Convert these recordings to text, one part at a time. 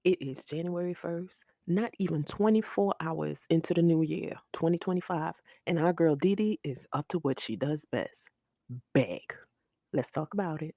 It is January 1st, not even 24 hours into the new year, 2025, and our girl Dee is up to what she does best, beg. Let's talk about it.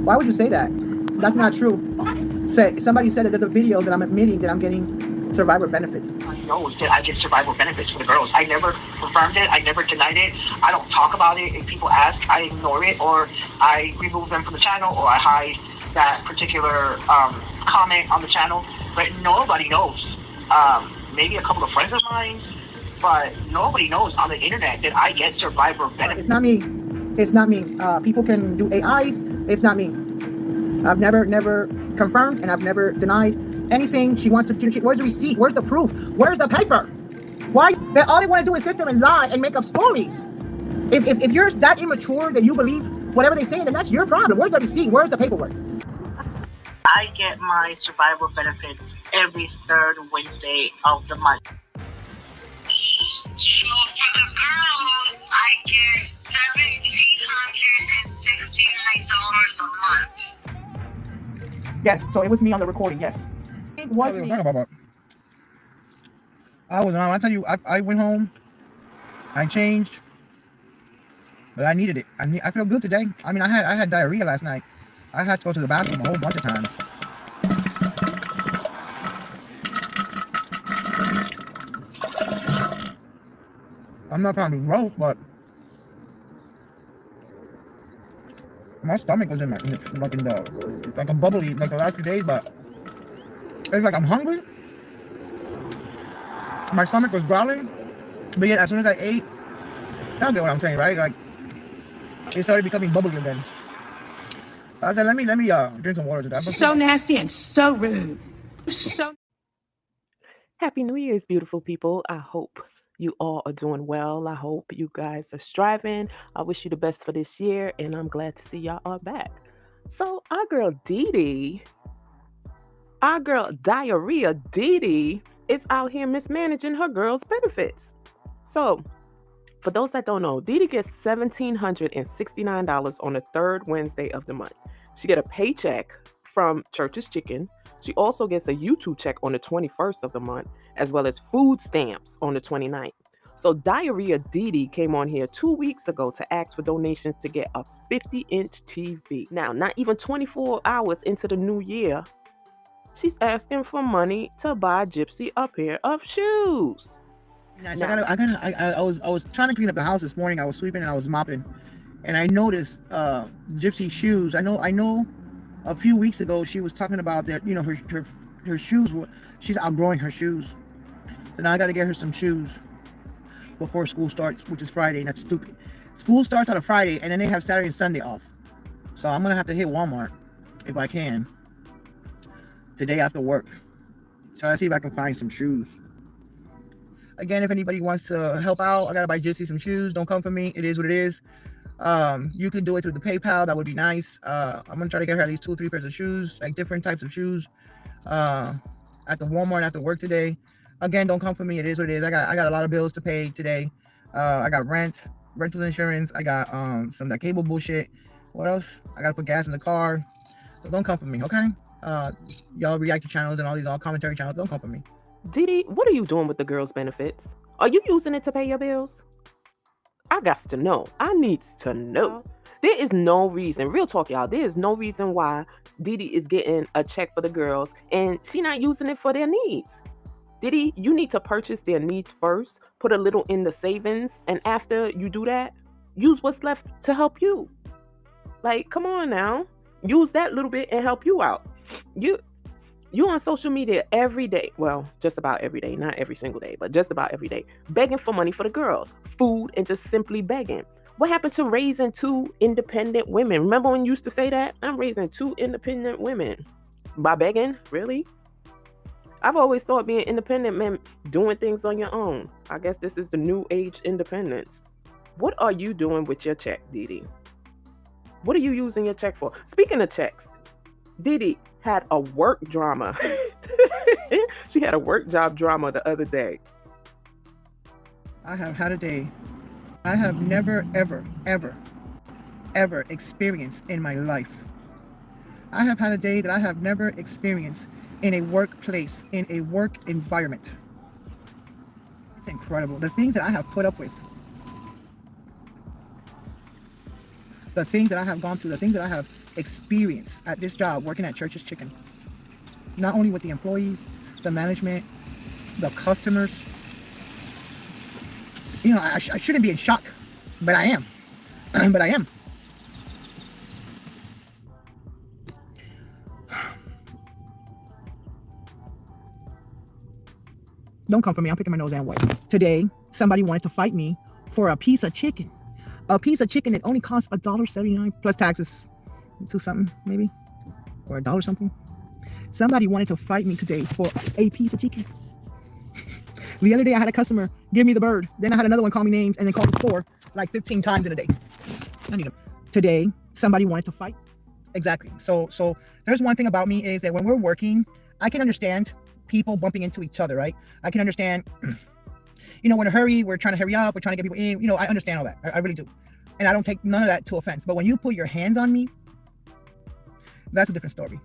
Why would you say that? That's not true. Somebody said that there's a video that I'm admitting that I'm getting survivor benefits. I know that I get survival benefits for the girls. I never confirmed it. I never denied it. I don't talk about it. If people ask, I ignore it, or I remove them from the channel, or I hide that particular comment on the channel. But nobody knows. Maybe a couple of friends of mine, but nobody knows on the internet that I get survivor benefits. It's not me. It's not me. People can do AIs. It's not me. I've never confirmed, and I've never denied anything. She wants to. Where's the receipt? Where's the proof? Where's the paper? Why? All they want to do is sit there and lie and make up stories. If you're that immature that you believe whatever they say, then that's your problem. Where's the receipt? Where's the paperwork? I get my survival benefits every third Wednesday of the month. So for the girls, I get $1,769 a month. Yes. So it was me on the recording. Yes. It was me. I tell you, I went home, I changed, but I needed it. I feel good today. I mean, I had diarrhea last night. I had to go to the bathroom a whole bunch of times. I'm not trying to be gross, but my stomach was like I'm bubbly like the last few days, but it's like I'm hungry. My stomach was growling, but yet as soon as I ate, y'all get what I'm saying, right? Like it started becoming bubbly again. So I said, let me drink some water today. So nasty and so rude. So Happy New Year's, beautiful people. I hope you all are doing well. I hope you guys are striving. I wish you the best for this year, and I'm glad to see y'all are back. So, our girl our girl Diarrhea Dee is out here mismanaging her girls' benefits. So, for those that don't know, Dee gets $1,769 on the third Wednesday of the month. She get a paycheck from Church's Chicken. She also gets a YouTube check on the 21st of the month, as well as food stamps on the 29th. So Diarrhea Dee came on here 2 weeks ago to ask for donations to get a 50-inch TV. Now, not even 24 hours into the new year, she's asking for money to buy Gypsy a pair of shoes. Nice. I was trying to clean up the house this morning. I was sweeping and I was mopping, and I noticed Gypsy shoes. I know. A few weeks ago, she was talking about that. You know, her shoes. She's outgrowing her shoes, so now I got to get her some shoes before school starts, which is Friday. And that's stupid. School starts on a Friday, and then they have Saturday and Sunday off. So I'm gonna have to hit Walmart if I can today after work. Try to see if I can find some shoes. Again, if anybody wants to help out, I gotta buy Gypsy some shoes. Don't come for me. It is what it is. You can do it through the PayPal. That would be nice. I'm gonna try to get her at least 2 or 3 pairs of shoes, like different types of shoes, at the Walmart after work today. Again, don't come for me. It is what it is. I got a lot of bills to pay today. I got rental insurance. I got some of that cable bullshit. What else? I gotta put gas in the car. So don't come for me, okay? Y'all reaction channels and all commentary channels. Don't come for me. Dee, what are you doing with the girls' benefits? Are you using it to pay your bills? I got to know. I needs to know. There is no reason, real talk, y'all, there is no reason why Dee is getting a check for the girls and she not using it for their needs. Dee, you need to purchase their needs first, put a little in the savings, and after you do that, use what's left to help you. Like, come on now. Use that little bit and help you out. You on social media every day, well, just about every day, not every single day, but just about every day, begging for money for the girls, food, and just simply begging. What happened to raising 2 independent women? Remember when you used to say that? I'm raising 2 independent women. By begging? Really? I've always thought being independent meant doing things on your own. I guess this is the new age independence. What are you doing with your check, Dee? What are you using your check for? Speaking of checks, Dee had a work drama. She had a work job drama the other day. I have had a day I have never, ever, ever, ever experienced in my life. I have had a day that I have never experienced in a workplace, in a work environment. It's incredible. The things that I have put up with, the things that I have gone through, the things that I have experienced at this job, working at Church's Chicken. Not only with the employees, the management, the customers. You know, I shouldn't be in shock, but I am. But I am. Don't come for me. I'm picking my nose and what. Today, somebody wanted to fight me for a piece of chicken. A piece of chicken that only costs $1.79 plus taxes. $2 something, maybe? Or $1 something. Somebody wanted to fight me today for a piece of chicken. The other day I had a customer give me the bird. Then I had another one call me names and then call me for like 15 times in a day. I need them. Today, somebody wanted to fight. Exactly. So there's one thing about me is that when we're working, I can understand people bumping into each other, right? I can understand, you know, we're in a hurry, we're trying to hurry up, we're trying to get people in, you know, I understand all that. I really do. And I don't take none of that to offense. But when you put your hands on me, that's a different story.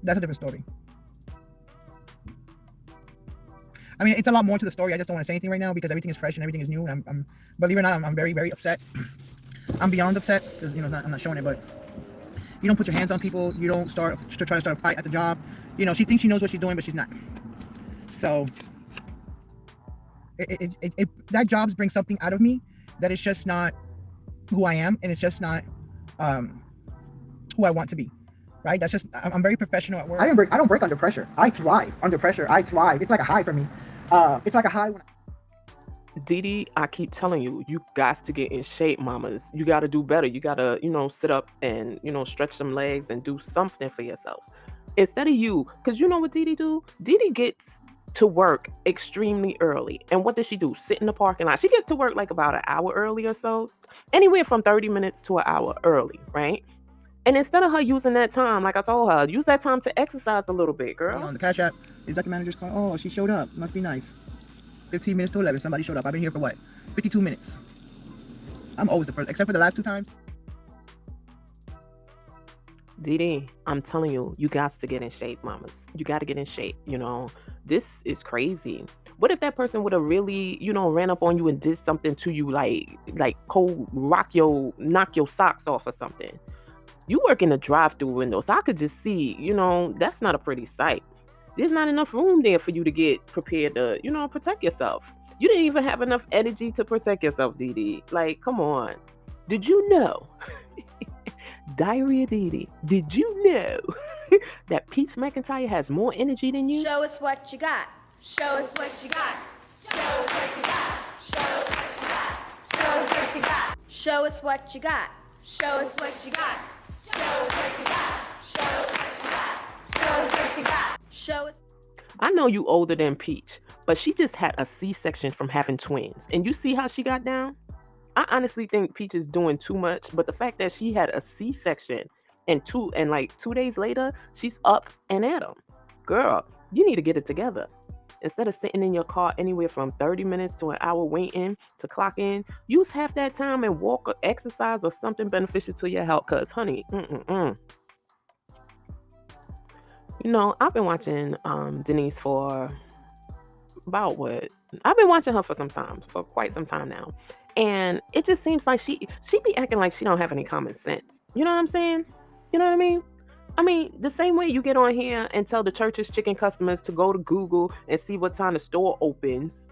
That's a different story. I mean, it's a lot more to the story. I just don't want to say anything right now because everything is fresh and everything is new. And I'm believe it or not, I'm very, very upset. I'm beyond upset because, you know, I'm not showing it, but you don't put your hands on people. You don't try to start a fight at the job. You know, she thinks she knows what she's doing, but she's not. So that jobs bring something out of me that is just not who I am, and it's just not who I want to be. Right? That's just, I'm very professional at work. I don't break under pressure. I thrive under pressure. I thrive. It's like a high for me. It's like a high when Didi, I keep telling you, you got to get in shape, mamas. You got to do better. You got to, sit up and, stretch some legs and do something for yourself. Instead of you, because you know what Didi do? Didi gets to work extremely early. And what does she do? Sit in the parking lot. She gets to work like about an hour early or so. Anywhere from 30 minutes to an hour early, right? And instead of her using that time, like I told her, use that time to exercise a little bit, girl. On the Cash App, is that the manager's call? Oh, she showed up. Must be nice. 15 minutes to 11, somebody showed up. I've been here for what? 52 minutes. I'm always the first, except for the last 2 times. Didi, I'm telling you, you got to get in shape, mamas. You got to get in shape, This is crazy. What if that person would have really, ran up on you and did something to you like cold knock your socks off or something? You work in a drive-through window, so I could just see, that's not a pretty sight. There's not enough room there for you to get prepared to, protect yourself. You didn't even have enough energy to protect yourself, Didi. Like, come on. Did you know? Diarrhea Didi, did you know that Peach McIntyre has more energy than you? Show us what you got. Show us what you got. Show us what you got. Show us what you got. Show us what you got. Show us what you got. Show us what you got. Show us what you got. Show us what you got. Show us what you got. Show us. I know you older than Peach, but she just had a C-section from having twins. And you see how she got down? I honestly think Peach is doing too much, but the fact that she had a C-section and 2 days later, she's up and at 'em. Girl, you need to get it together. Instead of sitting in your car anywhere from 30 minutes to an hour waiting to clock in, use half that time and walk or exercise or something beneficial to your health. Cause honey, I've been watching Denise for about what? I've been watching her for quite some time now. And it just seems like she be acting like she don't have any common sense. You know what I'm saying? You know what I mean? I mean, the same way you get on here and tell the Church's Chicken customers to go to Google and see what time the store opens.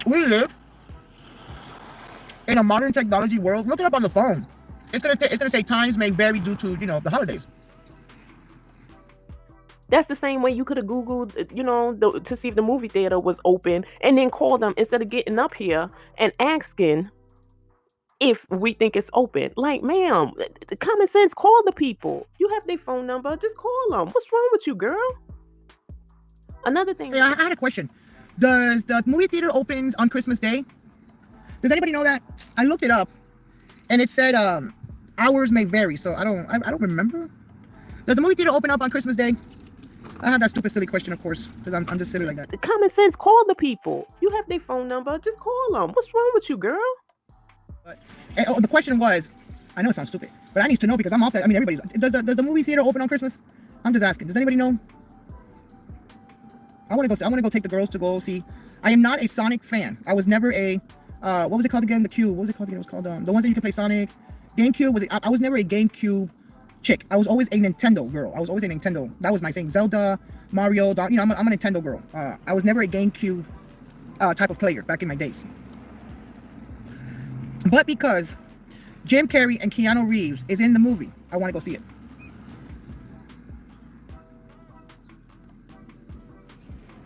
We live in a modern technology world. Look it up on the phone. It's gonna say times may vary due to the holidays. That's the same way you could have Googled, to see if the movie theater was open and then call them instead of getting up here and asking if we think it's open. Like, ma'am, common sense, call the people. You have their phone number, just call them. What's wrong with you, girl? Another thing. Hey, I had a question. Does the movie theater opens on Christmas Day? Does anybody know that? I looked it up and it said hours may vary, so I don't remember. Does the movie theater open up on Christmas Day? I have that stupid silly question, of course, because I'm just silly like that. Common sense, call the people. You have their phone number, just call them. What's wrong with you, girl? But the question was, I know it sounds stupid, but I need to know because I'm off that. I mean, everybody's. Does the movie theater open on Christmas? I'm just asking. Does anybody know? I want to go. I want to go take the girls to go see. I am not a Sonic fan. I was never a. What was it called again? The Cube. What was it called again? It was called the ones that you can play Sonic. GameCube was. I was never a GameCube chick. I was always a Nintendo girl. I was always a Nintendo. That was my thing. Zelda, Mario. You know, I'm a Nintendo girl. I was never a GameCube type of player back in my days. But because Jim Carrey and Keanu Reeves is in the movie, I want to go see it.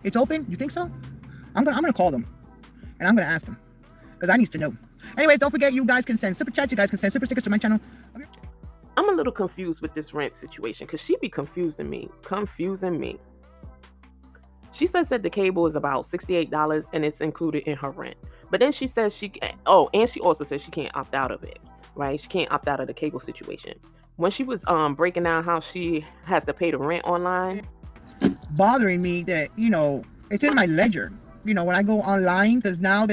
It's open? You think so? I'm gonna call them and I'm gonna ask them because I need to know. Anyways, don't forget you guys can send super chats. You guys can send super stickers to my channel. I'm a little confused with this rent situation because she be confusing me. She says that the cable is about $68 and it's included in her rent. But then she says and she also says she can't opt out of it, right? She can't opt out of the cable situation. When she was breaking down how she has to pay the rent online, bothering me that, you know, it's in my ledger, you know, when I go online, because now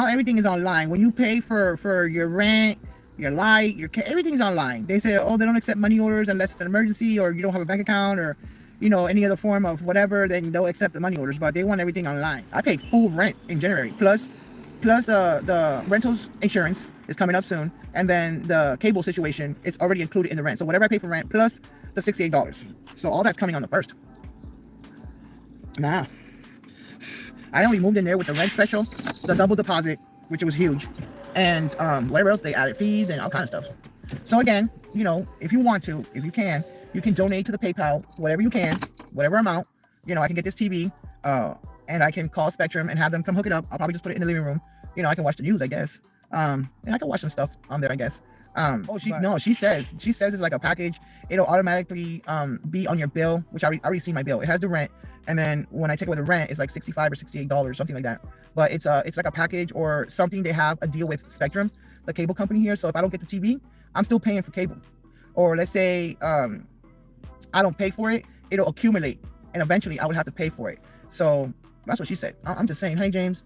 everything is online. When you pay for your rent, your light, everything's online. They say, oh, they don't accept money orders unless it's an emergency or you don't have a bank account or, you know, any other form of whatever, then they'll accept the money orders, but they want everything online. I pay full rent in January, plus the rentals insurance is coming up soon, and then the cable situation is already included in the rent. So whatever I pay for rent plus the $68. So all that's coming on the first. Nah, I only moved in there with the rent special, the double deposit, which was huge, and whatever else they added, fees and all kind of stuff. So again, you know, if you want to, if you can donate to the PayPal, whatever you can, whatever amount. You know, I can get this TV, and I can call Spectrum and have them come hook it up. I'll probably just put it in the living room. You know, I can watch the news, I guess. And I can watch some stuff on there, I guess. She says it's like a package. It'll automatically be on your bill, which I already see my bill. It has the rent, and then when I take away the rent, it's like $65 or $68, something like that. But it's like a package or something. They have a deal with Spectrum, the cable company here. So if I don't get the TV, I'm still paying for cable. Or let's say I don't pay for it, it'll accumulate, and eventually I would have to pay for it. So that's what she said. I'm just saying, hey James,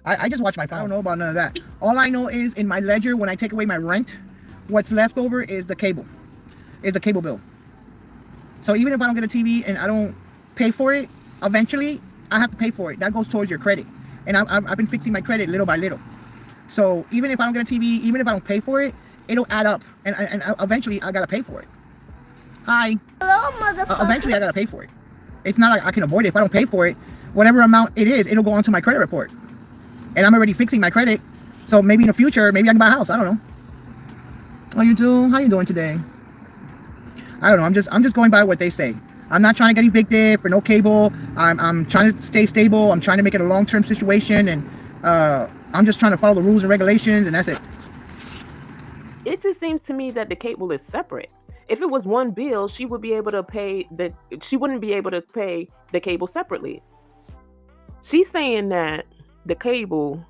I just watch my phone. I don't know about none of that. All I know is in my ledger, when I take away my rent, what's left over is the cable bill. So even if I don't get a TV and I don't pay for it, eventually I have to pay for it. That goes towards your credit, and I've been fixing my credit little by little. So even if I don't get a TV, even if I don't pay for it, it'll add up, and eventually I gotta pay for it. Hi. Hello, motherfucker. Eventually I gotta pay for it. It's not like I can avoid it. If I don't pay for it, whatever amount it is, it'll go onto my credit report. And I'm already fixing my credit. So maybe in the future, maybe I can buy a house. I don't know. Oh, you do? How you doing today? I don't know. I'm just going by what they say. I'm not trying to get evicted for no cable. I'm trying to stay stable. I'm trying to make it a long-term situation, and I'm just trying to follow the rules and regulations, and that's it. It just seems to me that the cable is separate. If it was one bill, she wouldn't be able to pay the cable separately. She's saying that the cable,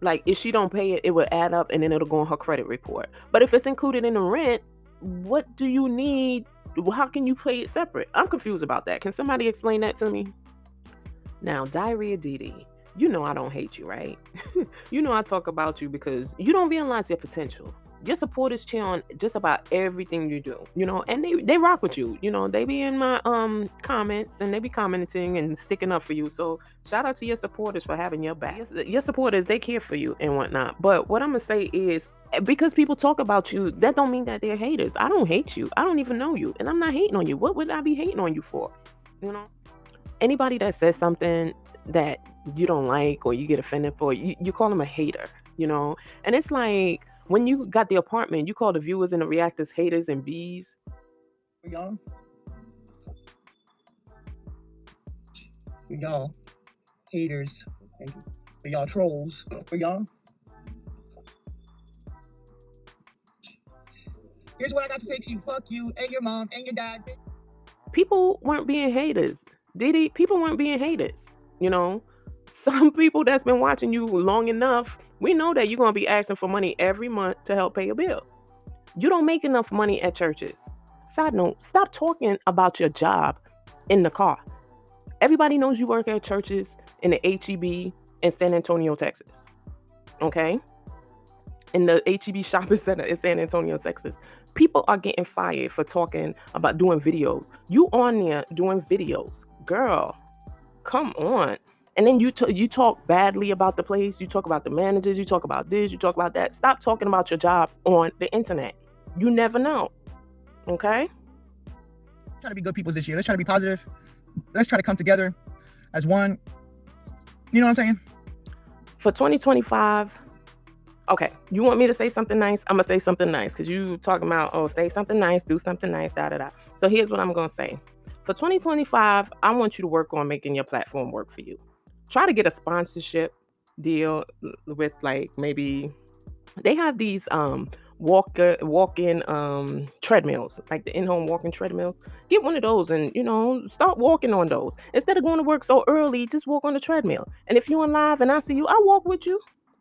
like if she don't pay it, it would add up and then it'll go on her credit report. But if it's included in the rent, what do you need? How can you pay it separate? I'm confused about that. Can somebody explain that to me? Now, Diarrhea Didi, you know I don't hate you, right? You know I talk about you because you don't realize your potential. Your supporters cheer on just about everything you do, you know, and they rock with you. You know, they be in my comments and they be commenting and sticking up for you. So shout out to your supporters for having your back. Your supporters, they care for you and whatnot. But what I'm gonna say is, because people talk about you, that don't mean that they're haters. I don't hate you. I don't even know you, and I'm not hating on you. What would I be hating on you for? You know, anybody that says something that you don't like or you get offended for, you call them a hater. You know, and it's like, when you got the apartment, you call the viewers and the reactors haters and bees. For y'all haters, thank you. For y'all trolls, for y'all. Here's what I got to say to you. Fuck you and your mom and your dad. People weren't being haters. Diddy, people weren't being haters. You know, some people that's been watching you long enough, we know that you're going to be asking for money every month to help pay a bill. You don't make enough money at churches. Side note, stop talking about your job in the car. Everybody knows you work at churches in the HEB in San Antonio, Texas. Okay? In the HEB shopping center in San Antonio, Texas. People are getting fired for talking about doing videos. You on there doing videos. Girl, come on. And then you talk badly about the place. You talk about the managers. You talk about this. You talk about that. Stop talking about your job on the internet. You never know. Okay? Try to be good people this year. Let's try to be positive. Let's try to come together as one. You know what I'm saying? For 2025, okay, you want me to say something nice? I'm going to say something nice because you talking about, oh, say something nice, do something nice, da-da-da. So here's what I'm going to say. For 2025, I want you to work on making your platform work for you. Try to get a sponsorship deal with like maybe they have these walk-in treadmills, like the in-home walking treadmills. Get one of those and start walking on those. Instead of going to work so early, just walk on the treadmill. And if you're on live and I see you, I walk with you.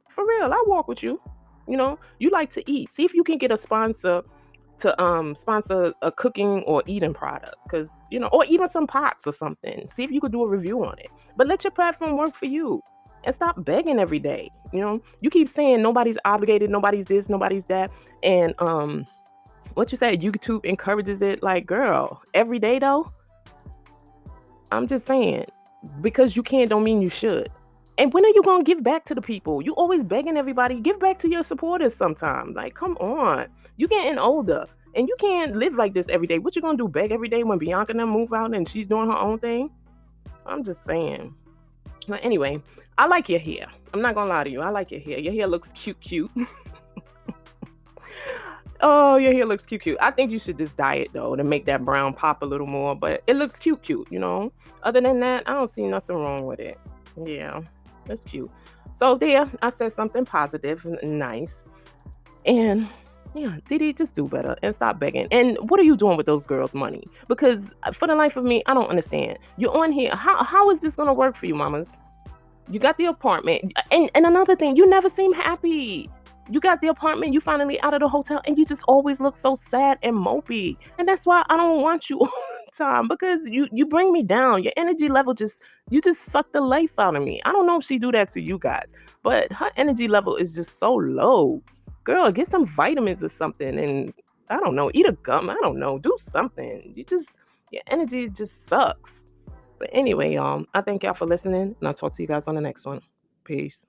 For real, I walk with you. You like to eat. See if you can get a sponsor to sponsor a cooking or eating product, because or even some pots or something. See if you could do a review on it. But let your platform work for you and stop begging every day. You keep saying nobody's obligated, nobody's this, nobody's that, and what you said, YouTube encourages it. Like, girl, every day though. I'm just saying, because you can don't mean you should. And when are you gonna give back to the people? You always begging everybody. Give back to your supporters sometime. Like, come on. You getting older. And you can't live like this every day. What you gonna do? Beg every day when Bianca and them move out and she's doing her own thing? I'm just saying. But anyway, I like your hair. I'm not gonna lie to you. I like your hair. Your hair looks cute. Oh, your hair looks cute. I think you should just dye it though to make that brown pop a little more. But it looks cute. Other than that, I don't see nothing wrong with it. Yeah, that's cute. So there, I said something positive and nice. And yeah, Didi, just do better and stop begging. And what are you doing with those girls' money? Because for the life of me, I don't understand. You're on here. How is this gonna work for you, mamas? You got the apartment. And another thing, you never seem happy. You got the apartment, you finally out of the hotel, and you just always look so sad and mopey. And that's why I don't want you all the time, because you bring me down. Your energy level you just suck the life out of me. I don't know if she do that to you guys, but her energy level is just so low. Girl, get some vitamins or something, and I don't know, eat a gum. I don't know, do something. Your energy just sucks. But anyway, y'all, I thank y'all for listening, and I'll talk to you guys on the next one. Peace.